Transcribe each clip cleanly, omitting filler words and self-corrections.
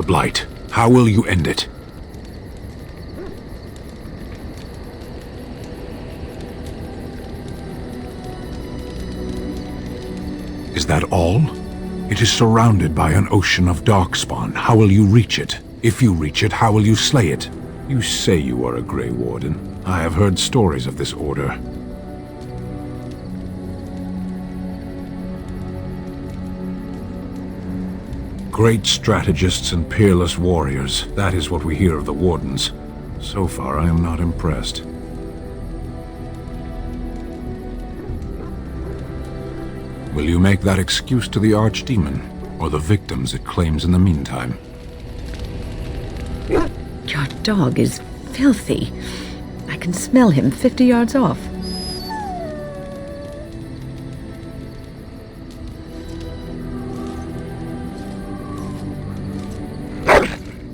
Blight? How will you end it? Is that all? It is surrounded by an ocean of Darkspawn. How will you reach it? If you reach it, how will you slay it? You say you are a Grey Warden. I have heard stories of this order. Great strategists and peerless warriors. That is what we hear of the Wardens. So far, I am not impressed. Will you make that excuse to the Archdemon, or the victims it claims in the meantime? Your dog is filthy. I can smell him 50 yards off.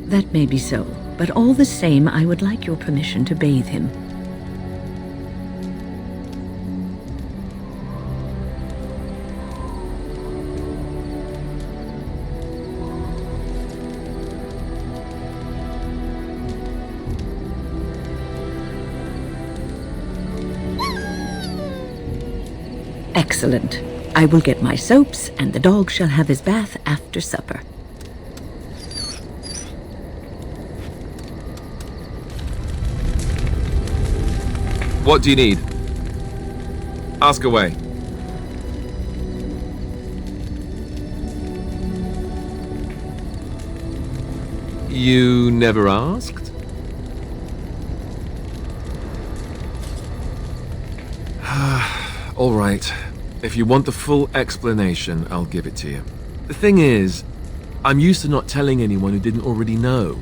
That may be so, but all the same, I would like your permission to bathe him. Excellent. I will get my soaps, and the dog shall have his bath after supper. What do you need? Ask away. You never asked? All right. If you want the full explanation, I'll give it to you. The thing is, I'm used to not telling anyone who didn't already know.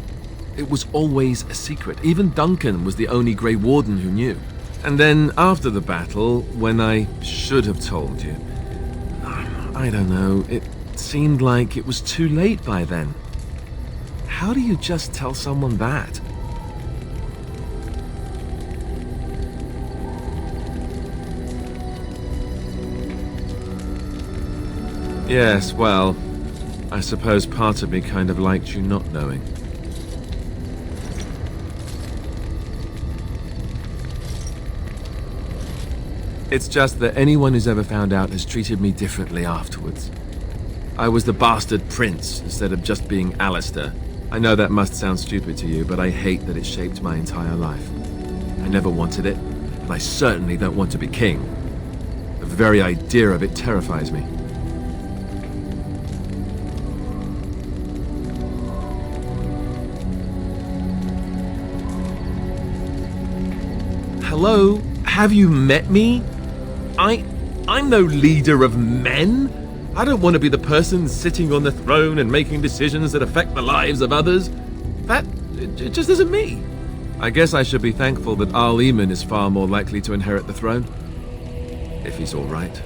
It was always a secret. Even Duncan was the only Grey Warden who knew. And then, after the battle, when I should have told you, I don't know, it seemed like it was too late by then. How do you just tell someone that? Yes, well, I suppose part of me kind of liked you not knowing. It's just that anyone who's ever found out has treated me differently afterwards. I was the bastard prince instead of just being Alistair. I know that must sound stupid to you, but I hate that it shaped my entire life. I never wanted it, and I certainly don't want to be king. The very idea of it terrifies me. Hello? Have you met me? I'm no leader of men. I don't want to be the person sitting on the throne and making decisions that affect the lives of others. It just isn't me. I guess I should be thankful that Arl is far more likely to inherit the throne. If he's all right.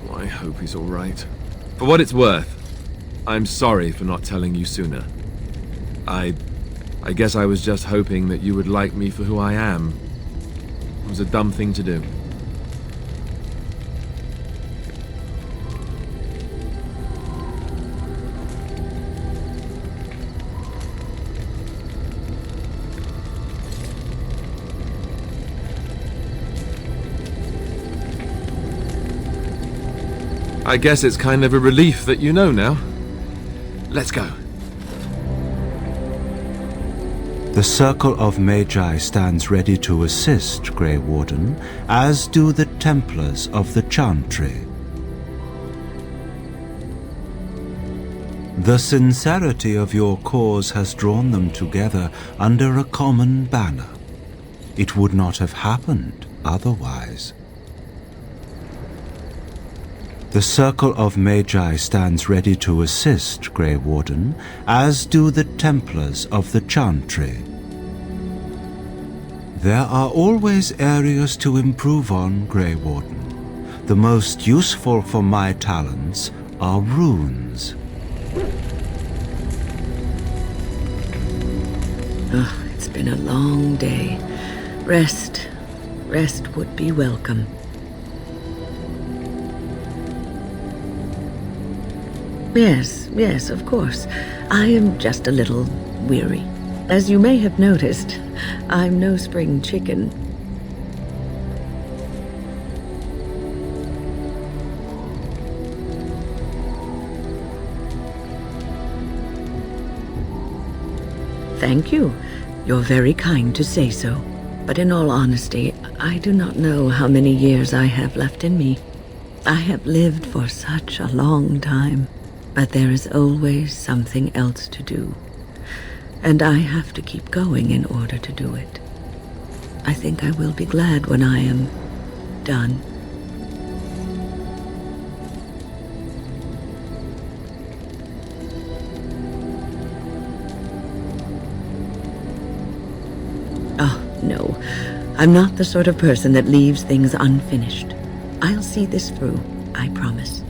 Oh, I hope he's all right. For what it's worth, I'm sorry for not telling you sooner. I guess I was just hoping that you would like me for who I am. It was a dumb thing to do. I guess it's kind of a relief that you know now. Let's go. The Circle of Magi stands ready to assist, Grey Warden, as do the Templars of the Chantry. The sincerity of your cause has drawn them together under a common banner. It would not have happened otherwise. The Circle of Magi stands ready to assist, Grey Warden, as do the Templars of the Chantry. There are always areas to improve on, Grey Warden. The most useful for my talents are runes. It's been a long day. Rest would be welcome. Yes, of course. I am just a little weary. As you may have noticed, I'm no spring chicken. Thank you. You're very kind to say so. But in all honesty, I do not know how many years I have left in me. I have lived for such a long time, but there is always something else to do. And I have to keep going in order to do it. I think I will be glad when I am done. No, I'm not the sort of person that leaves things unfinished. I'll see this through, I promise.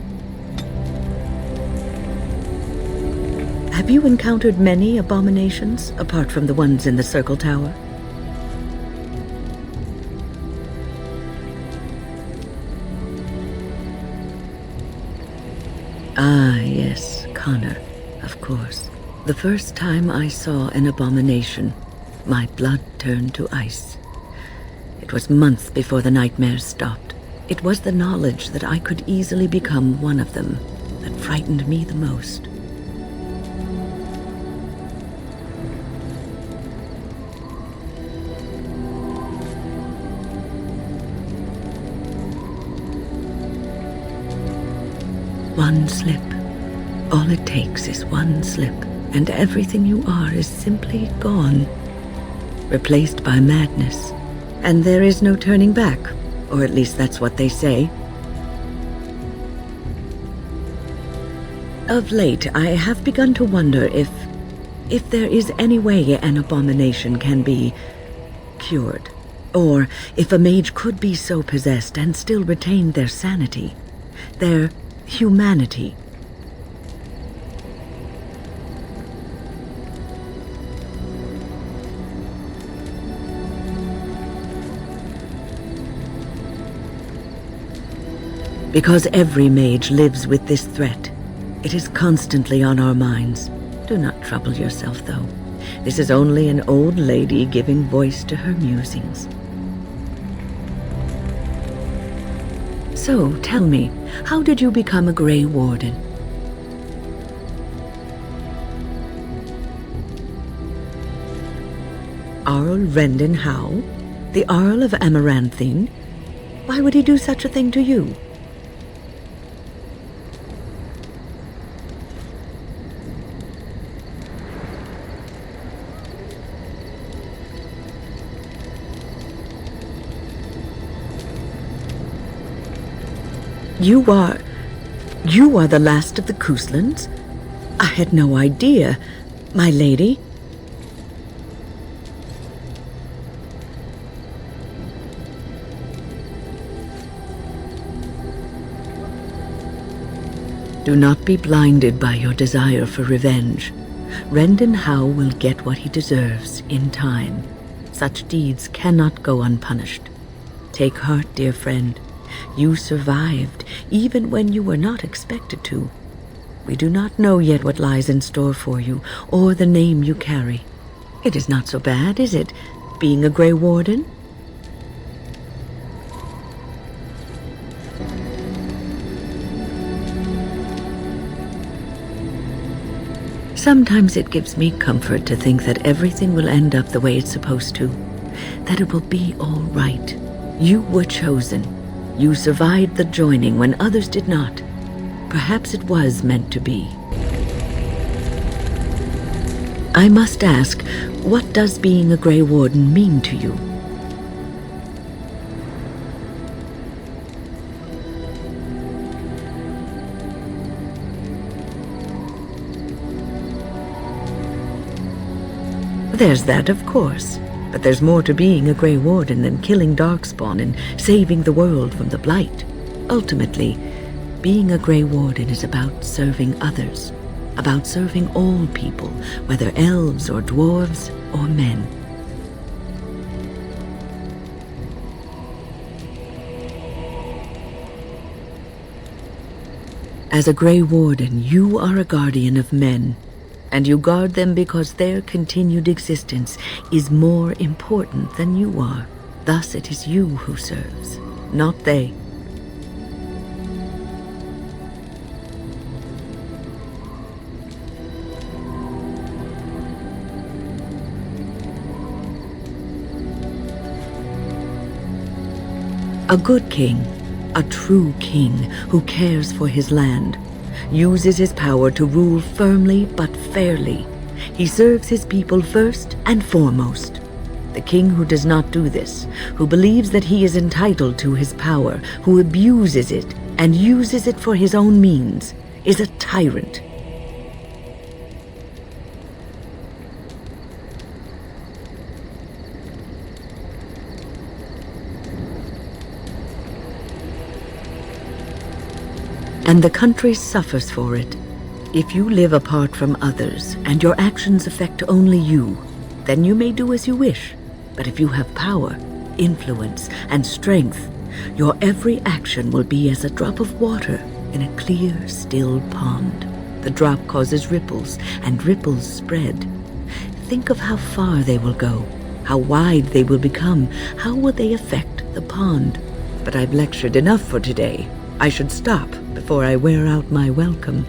Have you encountered many abominations, apart from the ones in the Circle Tower? Ah, yes, Connor, of course. The first time I saw an abomination, my blood turned to ice. It was months before the nightmares stopped. It was the knowledge that I could easily become one of them that frightened me the most. One slip. All it takes is one slip, and everything you are is simply gone. Replaced by madness. And there is no turning back, or at least that's what they say. Of late, I have begun to wonder if there is any way an abomination can be cured, or if a mage could be so possessed and still retain their sanity, their humanity. Because every mage lives with this threat. It is constantly on our minds. Do not trouble yourself, though. This is only an old lady giving voice to her musings. So, tell me, how did you become a Grey Warden? Arl Rendon Howe? The Arl of Amaranthine? Why would he do such a thing to you? You are the last of the Couslands? I had no idea, my lady. Do not be blinded by your desire for revenge. Rendon Howe will get what he deserves in time. Such deeds cannot go unpunished. Take heart, dear friend. You survived, even when you were not expected to. We do not know yet what lies in store for you, or the name you carry. It is not so bad, is it, being a Grey Warden? Sometimes it gives me comfort to think that everything will end up the way it's supposed to. That it will be all right. You were chosen. You survived the joining when others did not. Perhaps it was meant to be. I must ask, what does being a Grey Warden mean to you? There's that, of course. But there's more to being a Grey Warden than killing Barkspawn and saving the world from the Blight. Ultimately, being a Grey Warden is about serving others, about serving all people, whether elves or dwarves or men. As a Grey Warden, you are a guardian of men, and you guard them because their continued existence is more important than you are. Thus it is you who serves, not they. A good king, a true king who cares for his land, uses his power to rule firmly but fairly. He serves his people first and foremost. The king who does not do this, who believes that he is entitled to his power, who abuses it and uses it for his own means, is a tyrant. And the country suffers for it. If you live apart from others, and your actions affect only you, then you may do as you wish. But if you have power, influence, and strength, your every action will be as a drop of water in a clear, still pond. The drop causes ripples, and ripples spread. Think of how far they will go, how wide they will become, how will they affect the pond. But I've lectured enough for today. I should stop before I wear out my welcome.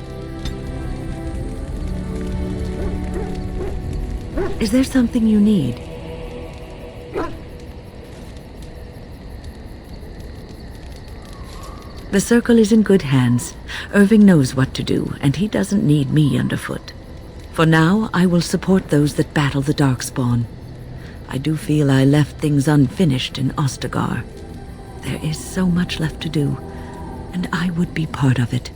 Is there something you need? The circle is in good hands. Irving knows what to do, and he doesn't need me underfoot. For now, I will support those that battle the Darkspawn. I do feel I left things unfinished in Ostagar. There is so much left to do, and I would be part of it.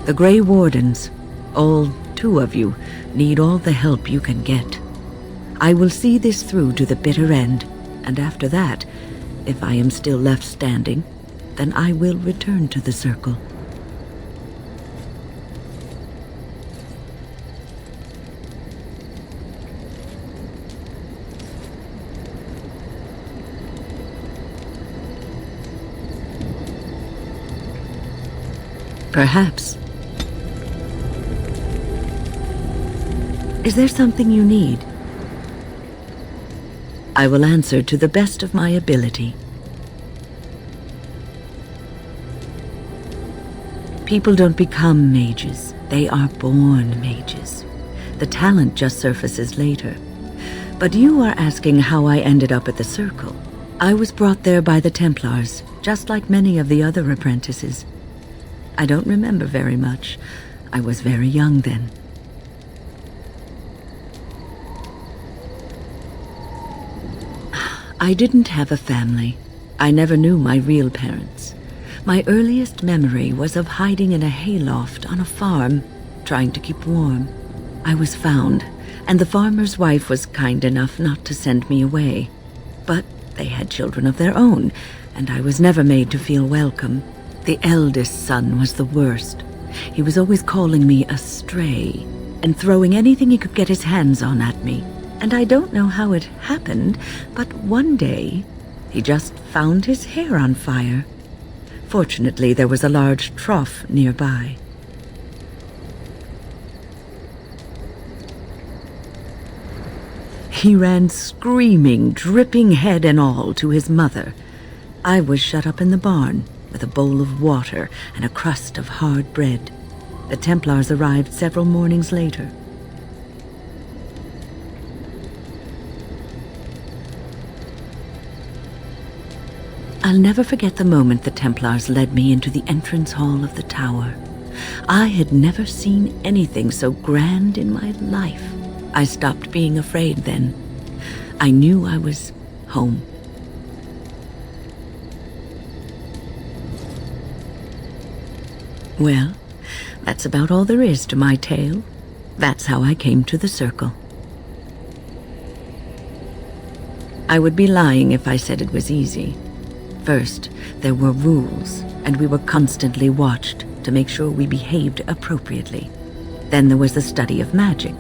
The Grey Wardens, all 2 of you, need all the help you can get. I will see this through to the bitter end, and after that, if I am still left standing, then I will return to the circle. Perhaps. Is there something you need? I will answer to the best of my ability. People don't become mages. They are born mages. The talent just surfaces later. But you are asking how I ended up at the Circle. I was brought there by the Templars, just like many of the other apprentices. I don't remember very much. I was very young then. I didn't have a family. I never knew my real parents. My earliest memory was of hiding in a hayloft on a farm, trying to keep warm. I was found, and the farmer's wife was kind enough not to send me away. But they had children of their own, and I was never made to feel welcome. The eldest son was the worst. He was always calling me a stray, and throwing anything he could get his hands on at me. And I don't know how it happened, but one day, he just found his hair on fire. Fortunately, there was a large trough nearby. He ran screaming, dripping head and all, to his mother. I was shut up in the barn, with a bowl of water and a crust of hard bread. The Templars arrived several mornings later. I'll never forget the moment the Templars led me into the entrance hall of the tower. I had never seen anything so grand in my life. I stopped being afraid then. I knew I was home. Well, that's about all there is to my tale. That's how I came to the Circle. I would be lying if I said it was easy. First, there were rules, and we were constantly watched to make sure we behaved appropriately. Then there was the study of magic.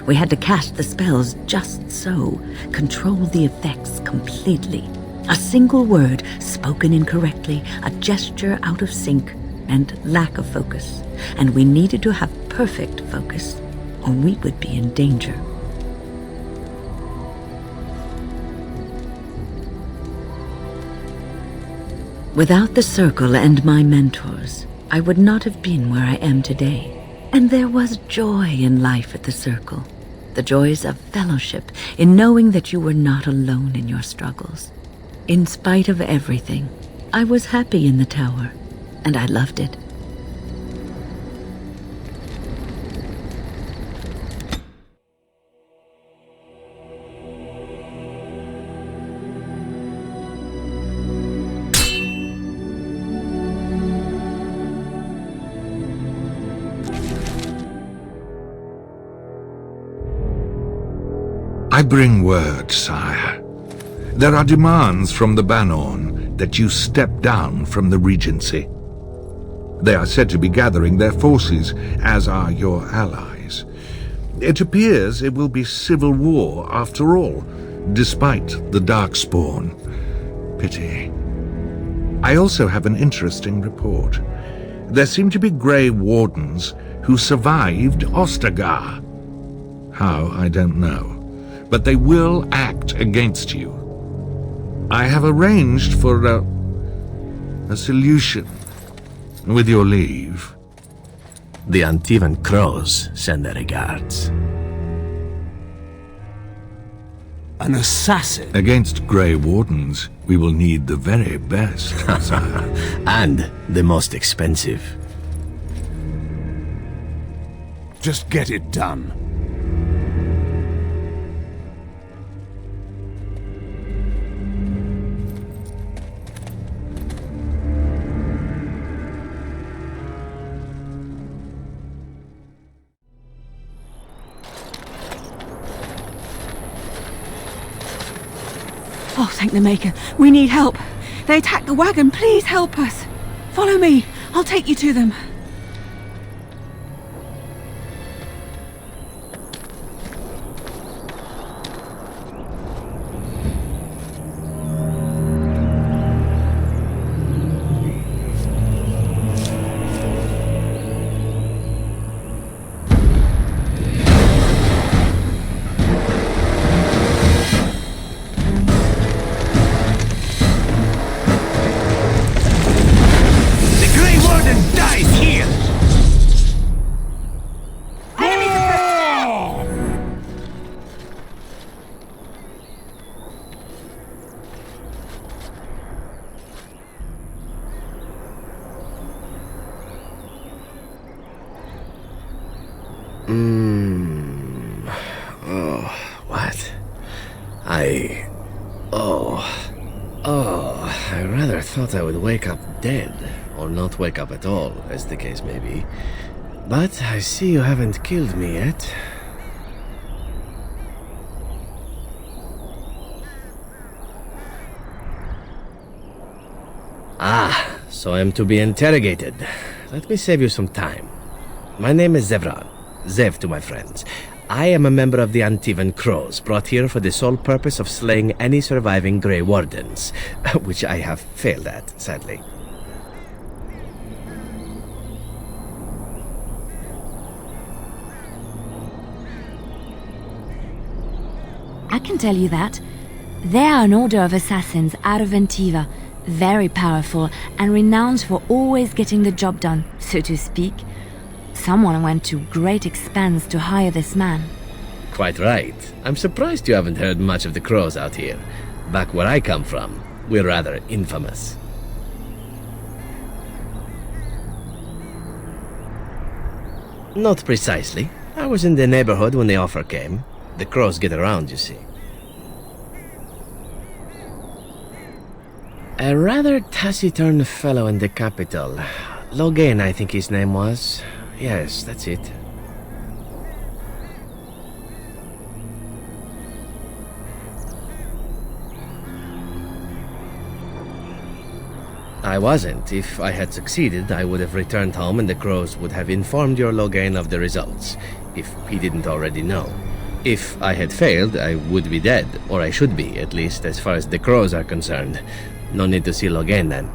We had to cast the spells just so, control the effects completely. A single word spoken incorrectly, a gesture out of sync, and lack of focus. And we needed to have perfect focus, or we would be in danger. Without the Circle and my mentors, I would not have been where I am today. And there was joy in life at the Circle. The joys of fellowship, in knowing that you were not alone in your struggles. In spite of everything, I was happy in the tower, and I loved it. I bring word, sire. There are demands from the Bannorn that you step down from the Regency. They are said to be gathering their forces, as are your allies. It appears it will be civil war after all, despite the Darkspawn. Pity. I also have an interesting report. There seem to be Grey Wardens who survived Ostagar. How, I don't know. But they will act against you. I have arranged for a solution, with your leave. The Antivan Crows send their regards. An assassin? Against Grey Wardens, we will need the very best, sire. And the most expensive. Just get it done. Oh, thank the Maker. We need help. They attacked the wagon. Please help us. Follow me. I'll take you to them. I rather thought I would wake up dead, or not wake up at all, as the case may be. But I see you haven't killed me yet. Ah, so I'm to be interrogated. Let me save you some time. My name is Zevran. Zev to my friends. I am a member of the Antivan Crows, brought here for the sole purpose of slaying any surviving Grey Wardens, which I have failed at, sadly. I can tell you that. They are an order of assassins out of Antiva, very powerful and renowned for always getting the job done, so to speak. Someone went to great expense to hire this man. Quite right. I'm surprised you haven't heard much of the Crows out here. Back where I come from, we're rather infamous. Not precisely. I was in the neighborhood when the offer came. The Crows get around, you see. A rather taciturn fellow in the capital. Logain, I think his name was. Yes, that's it. I wasn't. If I had succeeded, I would have returned home and the Crows would have informed your Logain of the results. if he didn't already know. If I had failed, I would be dead, or I should be, at least as far as the crows are concerned. No need to see Logain then.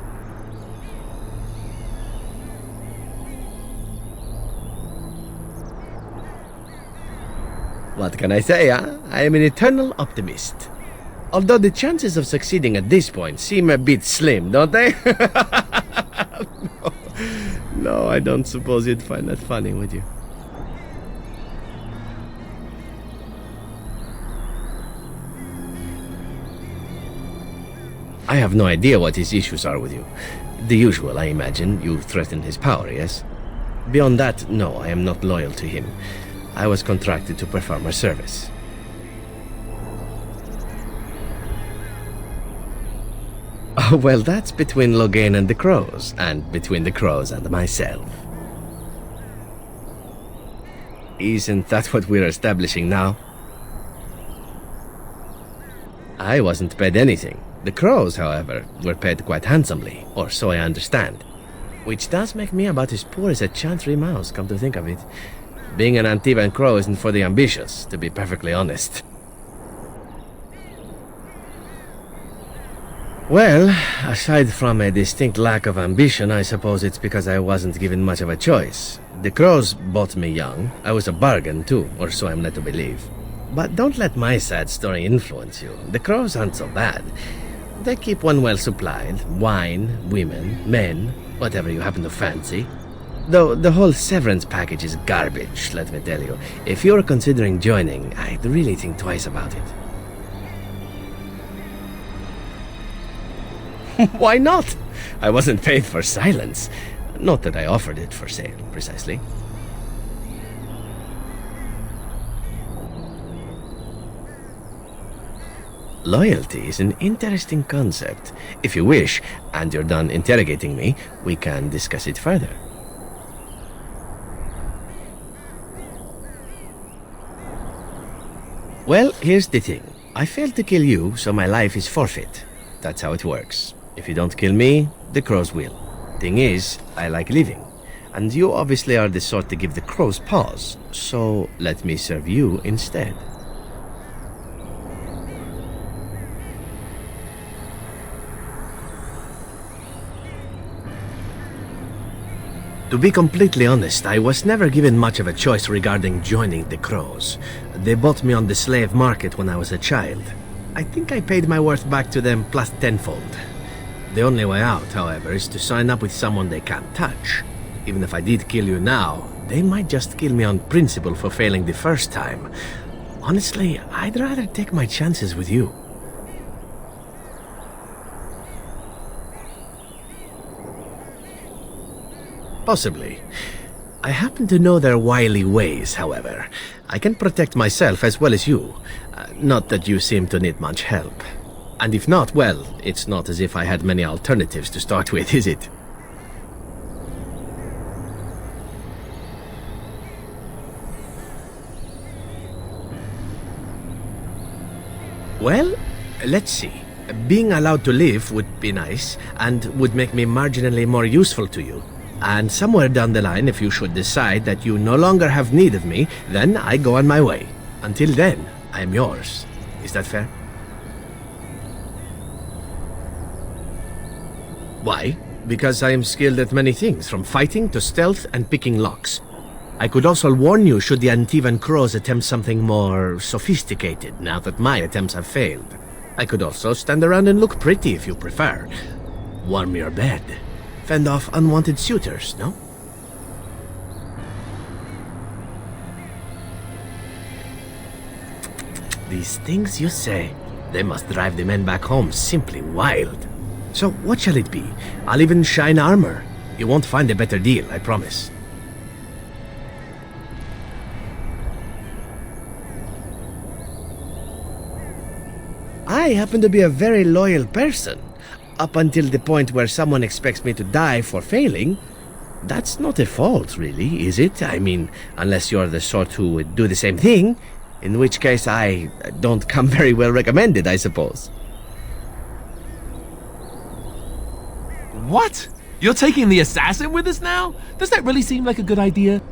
What can I say, huh? I am an eternal optimist. Although the chances of succeeding at this point seem a bit slim, don't they? No, I don't suppose you'd find that funny, would you? I have no idea what his issues are with you. The usual, I imagine. You threaten his power, yes? Beyond that, no, I am not loyal to him. I was contracted to perform a service. Oh, well, that's between Logain and the crows, and between the crows and myself. Isn't that what we're establishing now? I wasn't paid anything. The crows, however, were paid quite handsomely, or so I understand. Which does make me about as poor as a chantry mouse, come to think of it. Being an Antivan crow isn't for the ambitious, to be perfectly honest. Well, aside from a distinct lack of ambition, I suppose it's because I wasn't given much of a choice. The crows bought me young. I was a bargain, too, or so I'm led to believe. But don't let my sad story influence you. The crows aren't so bad. They keep one well supplied. Wine, women, men, whatever you happen to fancy. Though the whole severance package is garbage, let me tell you. If you're considering joining, I'd really think twice about it. Why not? I wasn't paid for silence. Not that I offered it for sale, precisely. Loyalty is an interesting concept. If you wish, and you're done interrogating me, we can discuss it further. Well, here's the thing. I failed to kill you, so my life is forfeit. That's how it works. If you don't kill me, the crows will. Thing is, I like living. And you obviously are the sort to give the crows pause, so let me serve you instead. To be completely honest, I was never given much of a choice regarding joining the crows. They bought me on the slave market when I was a child. I think I paid my worth back to them plus tenfold. The only way out, however, is to sign up with someone they can't touch. Even if I did kill you now, they might just kill me on principle for failing the first time. Honestly, I'd rather take my chances with you. Possibly. I happen to know their wily ways, however. I can protect myself as well as you. Not that you seem to need much help. And if not, well, it's not as if I had many alternatives to start with, is it? Well, let's see. Being allowed to live would be nice, and would make me marginally more useful to you. And somewhere down the line, if you should decide that you no longer have need of me, then I go on my way. Until then, I am yours. Is that fair? Why? Because I am skilled at many things, from fighting to stealth and picking locks. I could also warn you should the Antivan crows attempt something more sophisticated, now that my attempts have failed. I could also stand around and look pretty if you prefer. Warm your bed. Fend off unwanted suitors, no? These things you say, they must drive the men back home simply wild. So what shall it be? I'll even shine armor. You won't find a better deal, I promise. I happen to be a very loyal person. Up until the point where someone expects me to die for failing. That's not a fault, really, is it? I mean, unless you're the sort who would do the same thing, in which case I don't come very well recommended, I suppose. What? You're taking the assassin with us now? Does that really seem like a good idea?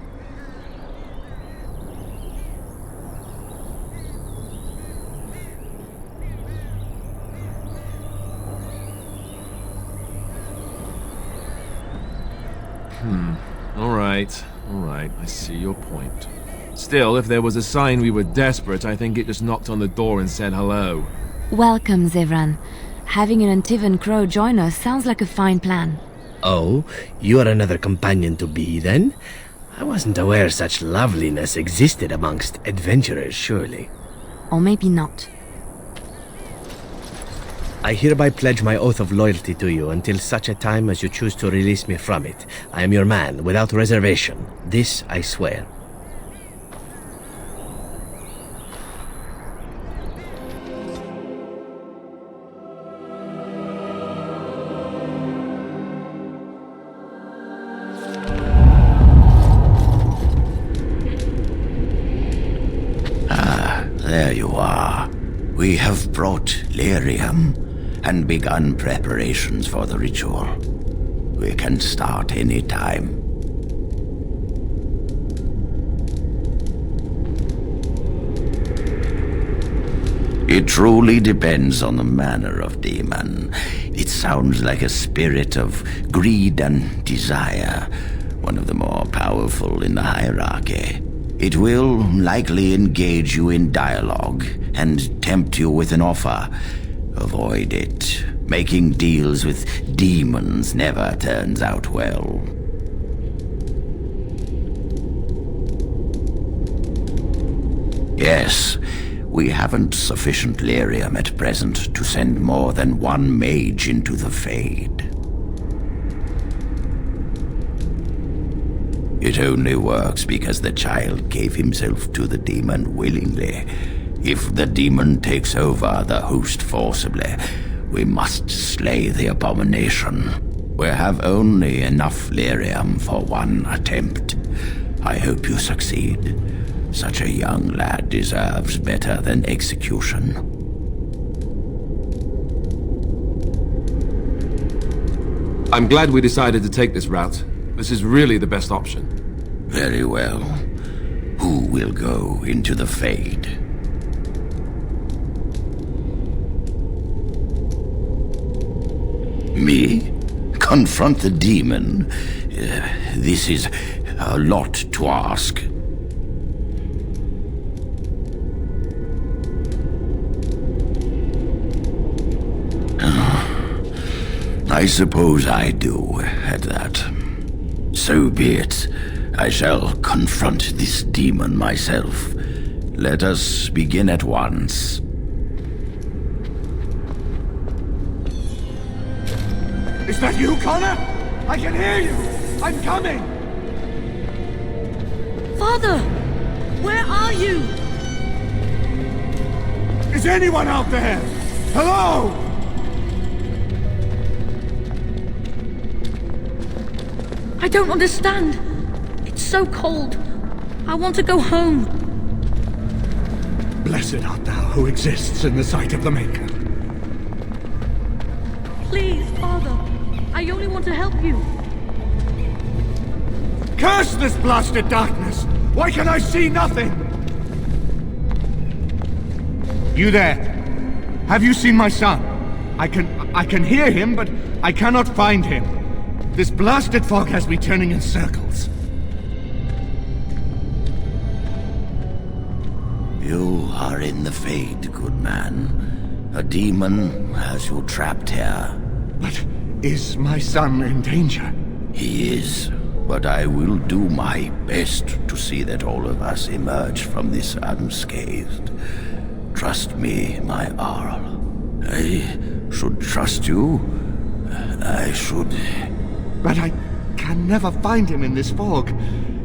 Alright, I see your point. Still, if there was a sign we were desperate, I think it just knocked on the door and said hello. Welcome, Zevran. Having an Antivan Crow join us sounds like a fine plan. Oh, you are another companion to be, then? I wasn't aware such loveliness existed amongst adventurers, surely. Or maybe not. I hereby pledge my oath of loyalty to you until such a time as you choose to release me from it. I am your man, without reservation. This I swear. There you are. We have brought lyrium and begun preparations for the ritual. We can start any time. It truly depends on the manner of demon. It sounds like a spirit of greed and desire, one of the more powerful in the hierarchy. It will likely engage you in dialogue and tempt you with an offer. Avoid it. Making deals with demons never turns out well. Yes, we haven't sufficient lyrium at present to send more than one mage into the Fade. It only works because the child gave himself to the demon willingly. If the demon takes over the host forcibly, we must slay the abomination. We have only enough lyrium for one attempt. I hope you succeed. Such a young lad deserves better than execution. I'm glad we decided to take this route. This is really the best option. Very well. Who will go into the Fade? Me? Confront the demon? This is a lot to ask. I suppose I do, at that. So be it. I shall confront this demon myself. Let us begin at once. Is that you, Connor? I can hear you! I'm coming! Father! Where are you? Is anyone out there? Hello? I don't understand. It's so cold. I want to go home. Blessed art thou who exists in the sight of the Maker. Please, Father. I only want to help you. Curse this blasted darkness! Why can I see nothing? You there? Have you seen my son? I can hear him, but I cannot find him. This blasted fog has me turning in circles. You are in the Fade, good man. A demon has you trapped here. But is my son in danger? He is, but I will do my best to see that all of us emerge from this unscathed. Trust me, my Arl. I should trust you. I should... But I can never find him in this fog.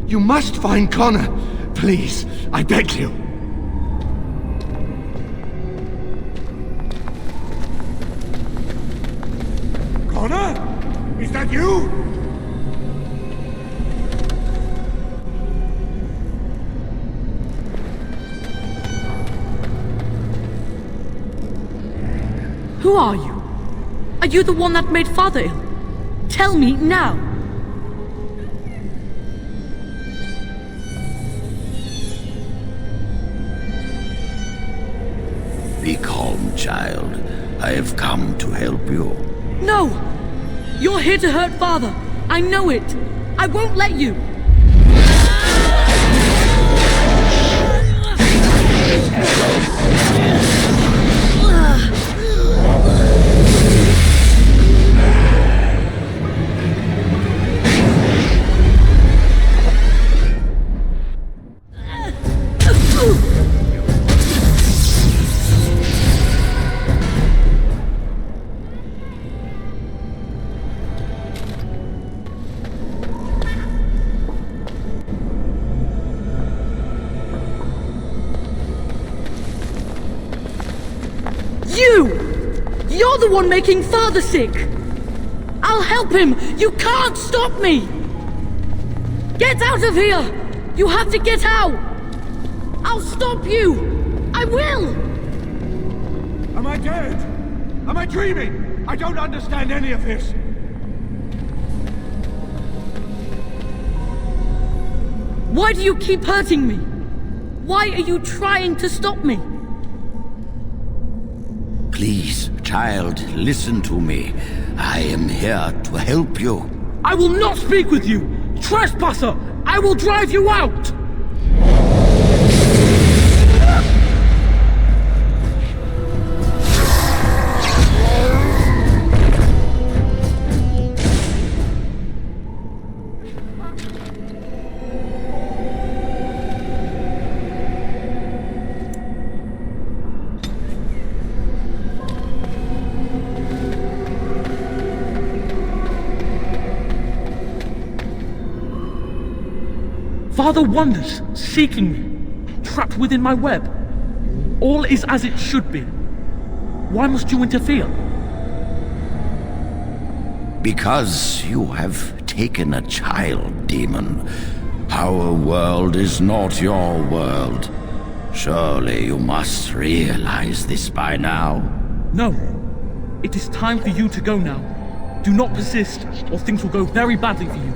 You must find Connor. Please, I beg you. Connor? Is that you? Who are you? Are you the one that made Father ill? Tell me now! Be calm, child. I have come to help you. No! You're here to hurt Father. I know it. I won't let you! You're the one making Father sick! I'll help him! You can't stop me! Get out of here! You have to get out! I'll stop you! I will! Am I dead? Am I dreaming? I don't understand any of this. Why do you keep hurting me? Why are you trying to stop me? Please, child, listen to me. I am here to help you. I will not speak with you! Trespasser! I will drive you out! Father wanders, seeking me, trapped within my web. All is as it should be. Why must you interfere? Because you have taken a child, demon. Our world is not your world. Surely you must realize this by now. No. It is time for you to go now. Do not persist, or things will go very badly for you.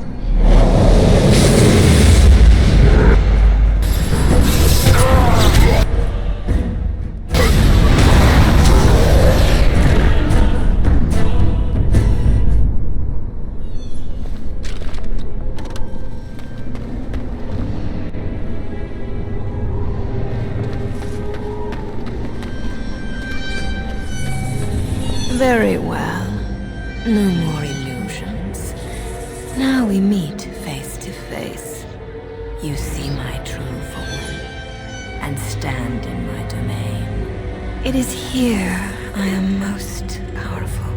Very well. No more illusions. Now we meet face to face. You see my true form, and stand in my domain. It is here I am most powerful.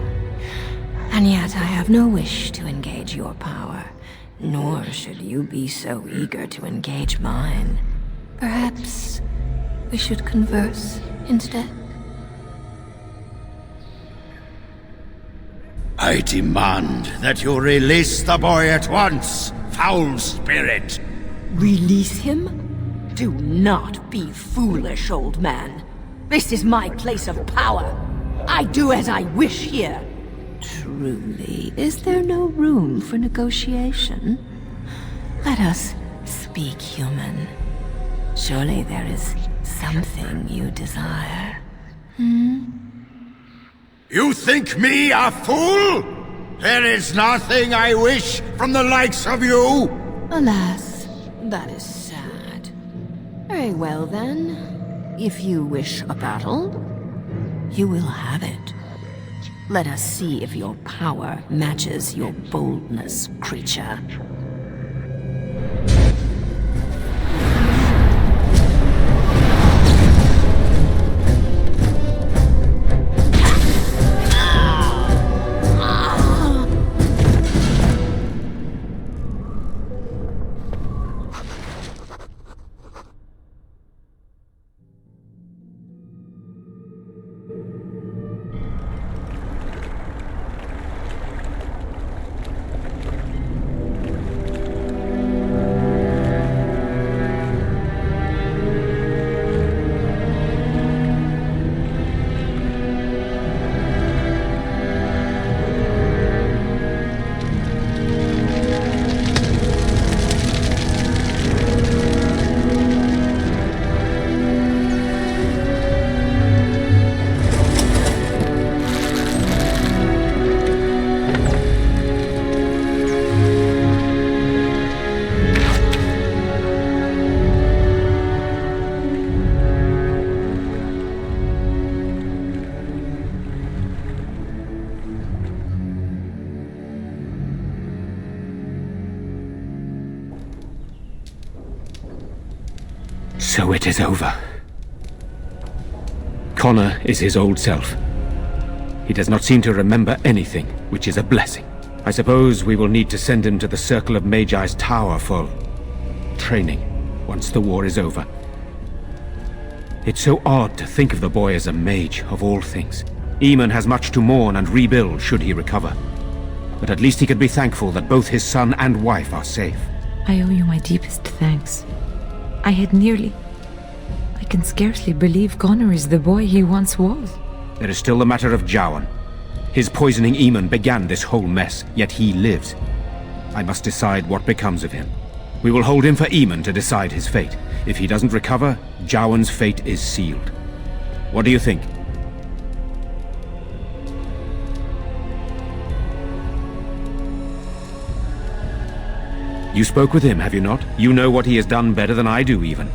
And yet I have no wish to engage your power, nor should you be so eager to engage mine. Perhaps we should converse instead? I demand that you release the boy at once, foul spirit! Release him? Do not be foolish, old man. This is my place of power. I do as I wish here. Truly, is there no room for negotiation? Let us speak human. Surely there is something you desire. You think me a fool? There is nothing I wish from the likes of you! Alas, that is sad. Very well then. If you wish a battle, you will have it. Let us see if your power matches your boldness, creature. So it is over. Connor is his old self. He does not seem to remember anything, which is a blessing. I suppose we will need to send him to the Circle of Magi's tower for training once the war is over. It's so odd to think of the boy as a mage, of all things. Eamon has much to mourn and rebuild should he recover. But at least he could be thankful that both his son and wife are safe. I owe you my deepest thanks. I can scarcely believe Connor is the boy he once was. There is still the matter of Jowan. His poisoning Eamon began this whole mess, yet he lives. I must decide what becomes of him. We will hold him for Eamon to decide his fate. If he doesn't recover, Jowan's fate is sealed. What do you think? You spoke with him, have you not? You know what he has done better than I do, even.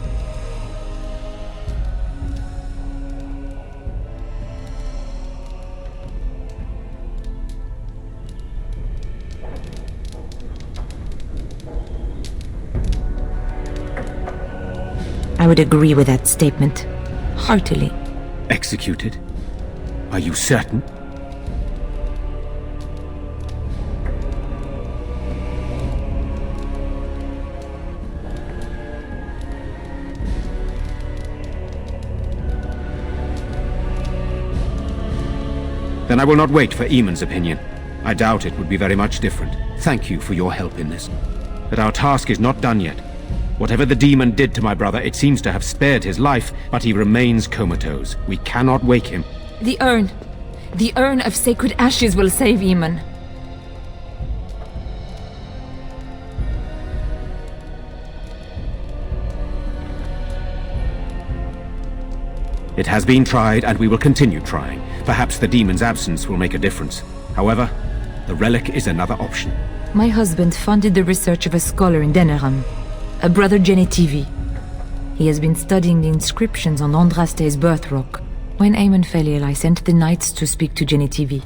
I would agree with that statement. Heartily. Executed? Are you certain? Then I will not wait for Eamon's opinion. I doubt it would be very much different. Thank you for your help in this. But our task is not done yet. Whatever the demon did to my brother, it seems to have spared his life, but he remains comatose. We cannot wake him. The urn. The urn of sacred ashes will save Eamon. It has been tried, and we will continue trying. Perhaps the demon's absence will make a difference. However, the relic is another option. My husband funded the research of a scholar in Denerim, a brother Genetivi. He has been studying the inscriptions on Andraste's birth rock. When Eamon fell ill, I sent the knights to speak to Genetivi.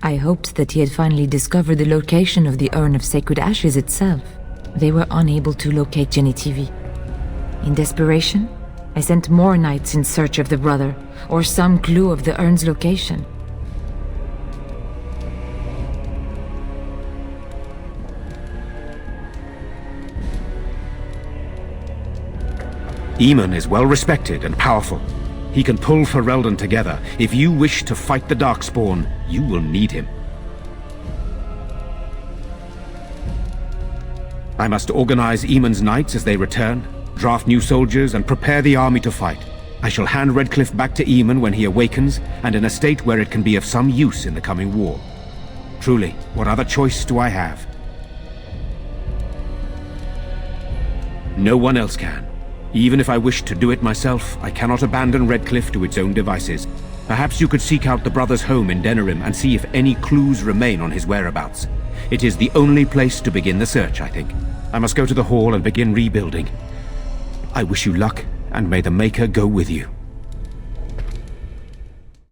I hoped that he had finally discovered the location of the urn of sacred ashes itself. They were unable to locate Genetivi. In desperation, I sent more knights in search of the brother, or some clue of the urn's location. Eamon is well respected and powerful. He can pull Ferelden together. If you wish to fight the Darkspawn, you will need him. I must organize Eamon's knights as they return, draft new soldiers, and prepare the army to fight. I shall hand Redcliffe back to Eamon when he awakens, and in a state where it can be of some use in the coming war. Truly, what other choice do I have? No one else can. Even if I wished to do it myself, I cannot abandon Redcliffe to its own devices. Perhaps you could seek out the brother's home in Denerim and see if any clues remain on his whereabouts. It is the only place to begin the search, I think. I must go to the hall and begin rebuilding. I wish you luck, and may the Maker go with you.